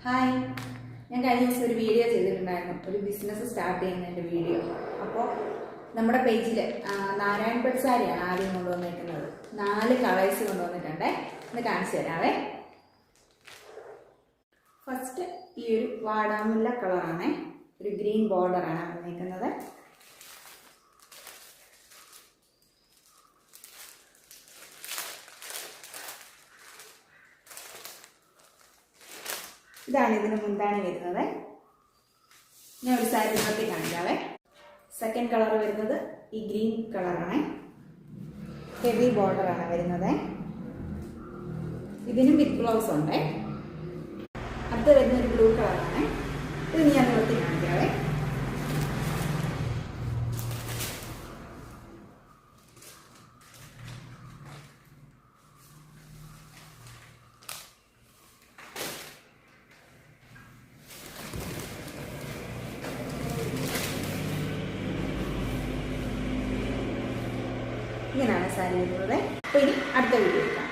Hi, ഞാൻ കഴിഞ്ഞ ദിവസം ഒരു വീഡിയോ ചെയ്തിട്ടുണ്ടായിരുന്നു, ഒരു ബിസിനസ് സ്റ്റാർട്ട് ചെയ്യുന്നതിൻ്റെ വീഡിയോ. അപ്പോൾ നമ്മുടെ പേജിൽ നാരായൺപേട്ട് സാരിയാണ് ആദ്യം കൊണ്ടുവന്നിരിക്കുന്നത്. 4 കളേഴ്സ് കൊണ്ടുവന്നിട്ടുണ്ട്. ഒന്ന് കാണിച്ചു തരാവേ. ഫസ്റ്റ് ഈ ഒരു വാടാമുല്ല കളറാണ്, ഒരു ഗ്രീൻ ബോർഡറാണ് വന്നിരിക്കുന്നത്. ഇതാണ് ഇതിന് മുന്താണി വരുന്നത്. ഞാൻ ഒരു സാരി നിർത്തി കാണിക്കാവേ. സെക്കൻഡ് കളർ വരുന്നത് ഈ ഗ്രീൻ കളറാണ്, ഹെവി ബോർഡറാണ് വരുന്നത്. ഇതിനും വിത്ത് ബ്ലൗസ് ഉണ്ട്. അടുത്ത് വരുന്ന ഒരു ബ്ലൂ കളറാണ്. ഇത് ഞാൻ നിർത്തി കാണിക്കാവേ. ഇങ്ങനെയാണ് സാരി വരുന്നത്. അപ്പോൾ ഇനി അടുത്ത വീഡിയോ എടുക്കാം.